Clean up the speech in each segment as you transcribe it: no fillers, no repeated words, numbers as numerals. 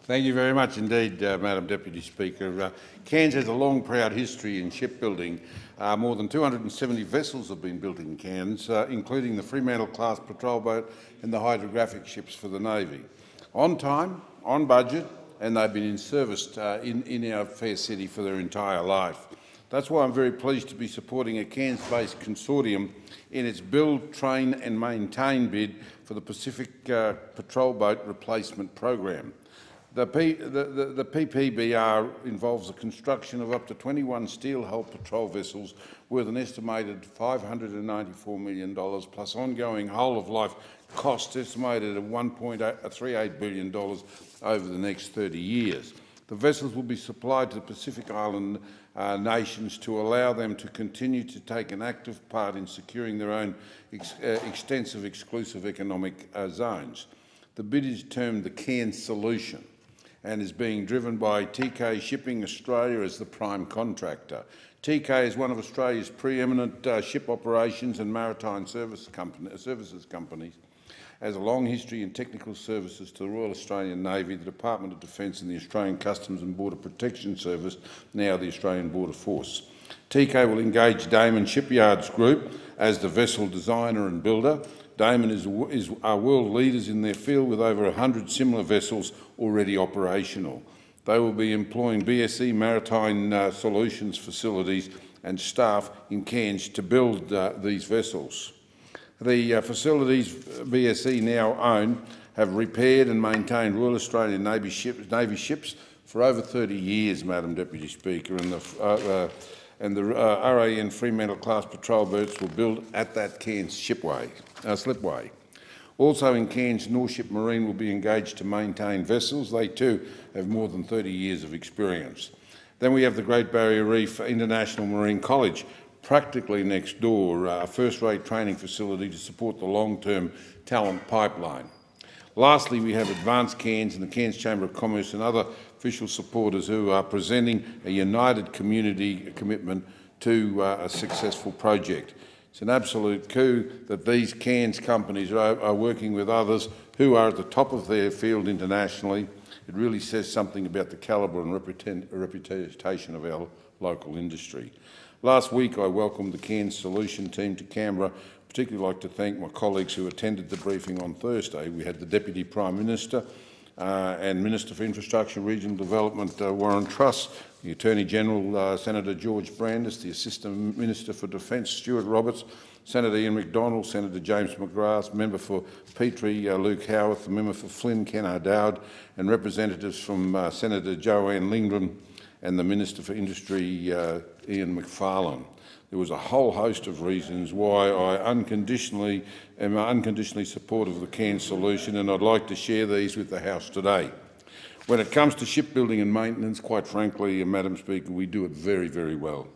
Thank you very much indeed, Madam Deputy Speaker. Cairns has a long, proud history in shipbuilding. More than 270 vessels have been built in Cairns, including the Fremantle-class patrol boat and the hydrographic ships for the Navy. On time, on budget, and they've been in service in our fair city for their entire life. That's why I'm very pleased to be supporting a Cairns-based consortium in its build, train and maintain bid for the Pacific Patrol Boat Replacement Program. The PPBR involves the construction of up to 21 steel-hulled patrol vessels worth an estimated $594 million, plus ongoing whole-of-life costs estimated at $1.38 billion over the next 30 years. The vessels will be supplied to the Pacific Island nations to allow them to continue to take an active part in securing their own extensive exclusive economic zones. The bid is termed the Cairns Solution and is being driven by TK Shipping Australia as the prime contractor. TK is one of Australia's preeminent ship operations and maritime services companies, has a long history in technical services to the Royal Australian Navy, the Department of Defence and the Australian Customs and Border Protection Service, now the Australian Border Force. TK will engage Damon Shipyards Group as the vessel designer and builder. Damon are world leaders in their field with over 100 similar vessels already operational. They will be employing BSE Maritime Solutions facilities and staff in Cairns to build these vessels. The facilities BSE now own have repaired and maintained Royal Australian Navy ships for over 30 years, Madam Deputy Speaker, and the RAN Fremantle-class patrol boats will build at that Cairns slipway. Also in Cairns, Norship Marine will be engaged to maintain vessels. They too have more than 30 years of experience. Then we have the Great Barrier Reef International Marine College, practically next door, a first-rate training facility to support the long-term talent pipeline. Lastly, we have Advanced Cairns and the Cairns Chamber of Commerce and other official supporters who are presenting a united community commitment to a successful project. It's an absolute coup that these Cairns companies are working with others who are at the top of their field internationally. It really says something about the calibre and reputation of our local industry. Last week I welcomed the Cairns Solution team to Canberra. I'd particularly like to thank my colleagues who attended the briefing on Thursday. We had the Deputy Prime Minister and Minister for Infrastructure, Regional Development, Warren Truss, the Attorney-General, Senator George Brandis, the Assistant Minister for Defence, Stuart Roberts, Senator Ian McDonald, Senator James McGrath, Member for Petrie, Luke Howarth, the Member for Flynn, Ken O'Dowd, and representatives from Senator Joanne Lindgren and the Minister for Industry, Ian McFarlane. There was a whole host of reasons why I am unconditionally supportive of the Cairns Solution, and I'd like to share these with the House today. When it comes to shipbuilding and maintenance, quite frankly, Madam Speaker, we do it very, very well.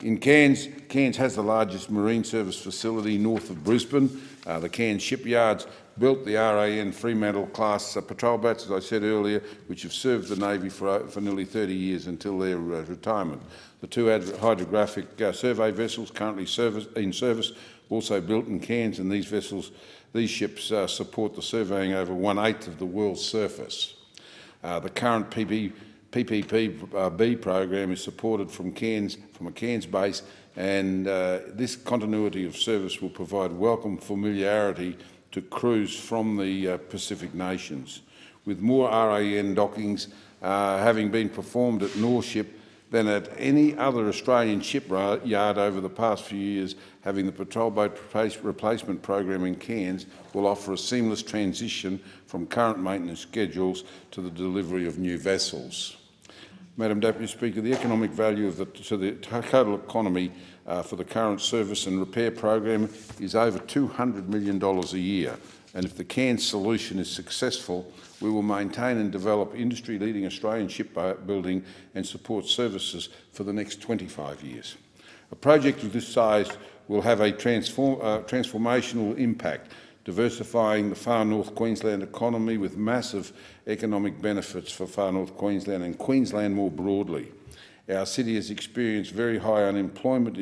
In Cairns has the largest marine service facility north of Brisbane. The Cairns shipyards built the RAN Fremantle-class patrol boats, as I said earlier, which have served the Navy for nearly 30 years until their retirement. The two hydrographic survey vessels currently in service, also built in Cairns, and these ships support the surveying over 1/8 of the world's surface. The current PPP-B program is supported from a Cairns base, and this continuity of service will provide welcome familiarity to crews from the Pacific nations. With more RAN dockings having been performed at Norship than at any other Australian shipyard over the past few years, having the patrol boat replacement program in Cairns will offer a seamless transition from current maintenance schedules to the delivery of new vessels. Madam Deputy Speaker, the economic value to the total economy for the current service and repair program is over $200 million a year, and if the Cairns Solution is successful, we will maintain and develop industry-leading Australian shipbuilding and support services for the next 25 years. A project of this size will have a transformational impact, diversifying the far north Queensland economy with massive economic benefits for far north Queensland and Queensland more broadly. Our city has experienced very high unemployment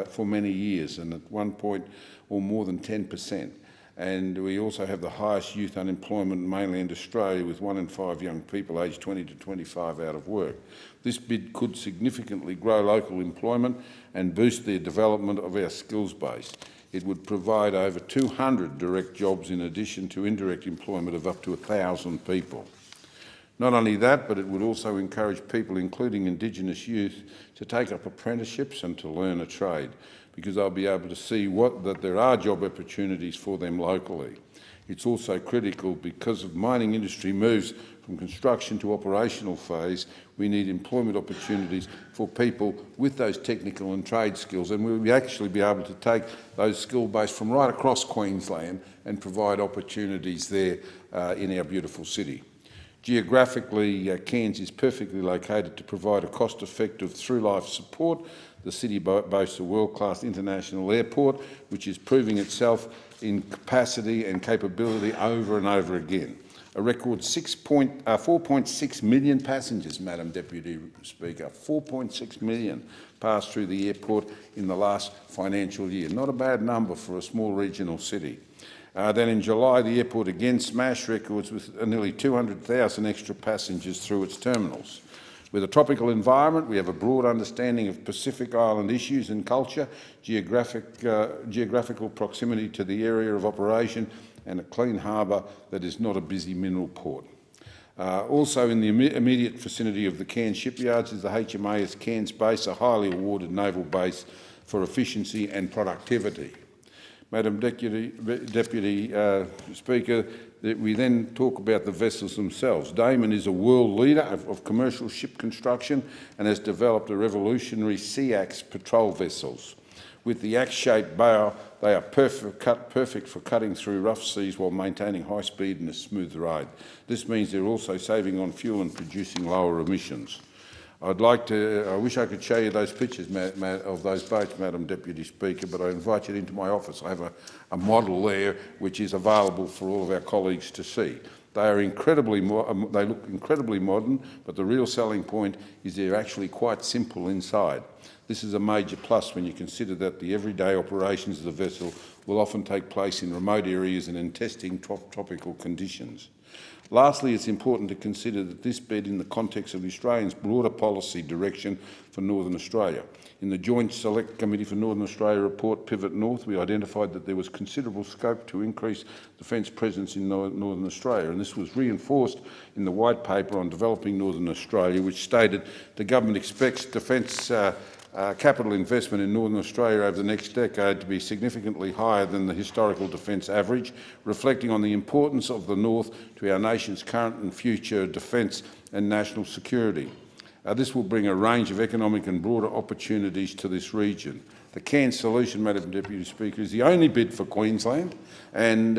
for many years, and at one point or more than 10%. and we also have the highest youth unemployment in mainland Australia, with 1 in 5 young people aged 20 to 25 out of work. This bid could significantly grow local employment and boost the development of our skills base. It would provide over 200 direct jobs in addition to indirect employment of up to 1,000 people. Not only that, but it would also encourage people, including Indigenous youth, to take up apprenticeships and to learn a trade, because they'll be able to see that there are job opportunities for them locally. It's also critical because of mining industry moves from construction to operational phase. We need employment opportunities for people with those technical and trade skills, and we'll actually be able to take those skill base from right across Queensland and provide opportunities there in our beautiful city. Geographically, Cairns is perfectly located to provide a cost-effective through-life support. The city boasts a world-class international airport, which is proving itself in capacity and capability over and over again. A record 4.6 million passengers, Madam Deputy Speaker, 4.6 million passed through the airport in the last financial year. Not a bad number for a small regional city. Then in July, the airport again smashed records with nearly 200,000 extra passengers through its terminals. With a tropical environment, we have a broad understanding of Pacific Island issues and culture, geographical proximity to the area of operation, and a clean harbour that is not a busy mineral port. Also in the immediate vicinity of the Cairns shipyards is the HMAS Cairns-based, a highly awarded naval base for efficiency and productivity. Madam Deputy Speaker, we then talk about the vessels themselves. Damon is a world leader of commercial ship construction and has developed a revolutionary sea-axe patrol vessels. With the axe-shaped bow, they are perfect for cutting through rough seas while maintaining high speed and a smooth ride. This means they're also saving on fuel and producing lower emissions. I wish I could show you those pictures of those boats, Madam Deputy Speaker, but I invite you into my office. I have a model there which is available for all of our colleagues to see. They look incredibly modern, but the real selling point is they're actually quite simple inside. This is a major plus when you consider that the everyday operations of the vessel will often take place in remote areas and in testing tropical conditions. Lastly, it's important to consider that this bid in the context of Australia's broader policy direction for Northern Australia. In the Joint Select Committee for Northern Australia report, Pivot North, we identified that there was considerable scope to increase defence presence in Northern Australia, and this was reinforced in the White Paper on Developing Northern Australia, which stated the government expects defence capital investment in Northern Australia over the next decade to be significantly higher than the historical defence average, reflecting on the importance of the North to our nation's current and future defence and national security. This will bring a range of economic and broader opportunities to this region. The Cairns solution, Madam Deputy Speaker, is the only bid for Queensland and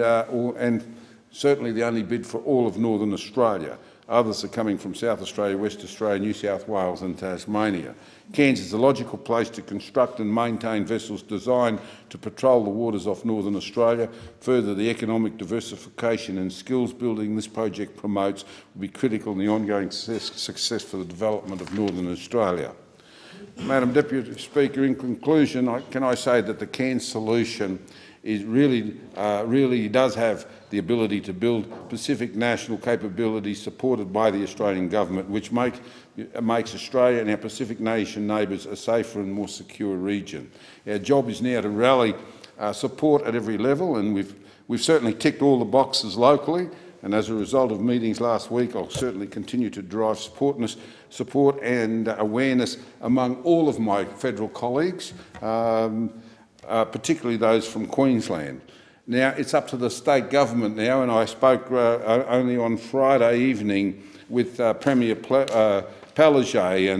certainly the only bid for all of Northern Australia. Others are coming from South Australia, West Australia, New South Wales and Tasmania. Cairns is a logical place to construct and maintain vessels designed to patrol the waters off Northern Australia. Further, the economic diversification and skills building this project promotes will be critical in the ongoing success for the development of Northern Australia. Madam Deputy Speaker, in conclusion, can I say that the Cairns solution really does have the ability to build Pacific national capability supported by the Australian government, which makes Australia and our Pacific nation neighbours a safer and more secure region. Our job is now to rally support at every level, and we've certainly ticked all the boxes locally, and as a result of meetings last week, I'll certainly continue to drive support and awareness among all of my federal colleagues, particularly those from Queensland. Now, it's up to the state government now, and I spoke only on Friday evening with Premier Palaszczuk,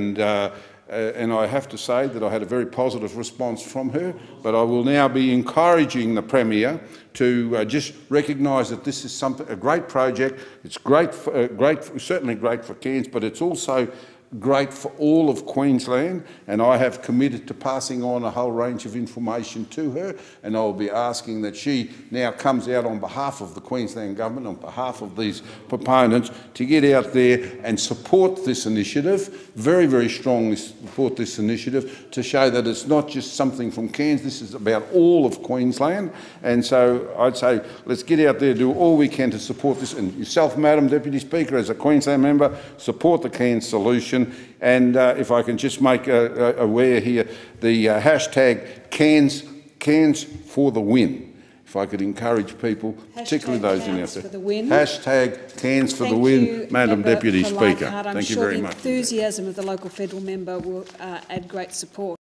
and I have to say that I had a very positive response from her, but I will now be encouraging the Premier to just recognise that this is a great project. It's certainly great for Cairns, but it's also great for all of Queensland, and I have committed to passing on a whole range of information to her, and I will be asking that she now comes out on behalf of the Queensland Government, on behalf of these proponents, to get out there and support this initiative, very, very strongly support this initiative, to show that it's not just something from Cairns, this is about all of Queensland. And so I'd say let's get out there, do all we can to support this, and yourself, Madam Deputy Speaker, as a Queensland member, support the Cairns solution. And if I can just make aware here, the hashtag Cairns for the win. If I could encourage people, particularly those in our sector. Hashtag Cairns for the win, Madam Deputy Speaker. Thank you very much. The enthusiasm of the local federal member will add great support.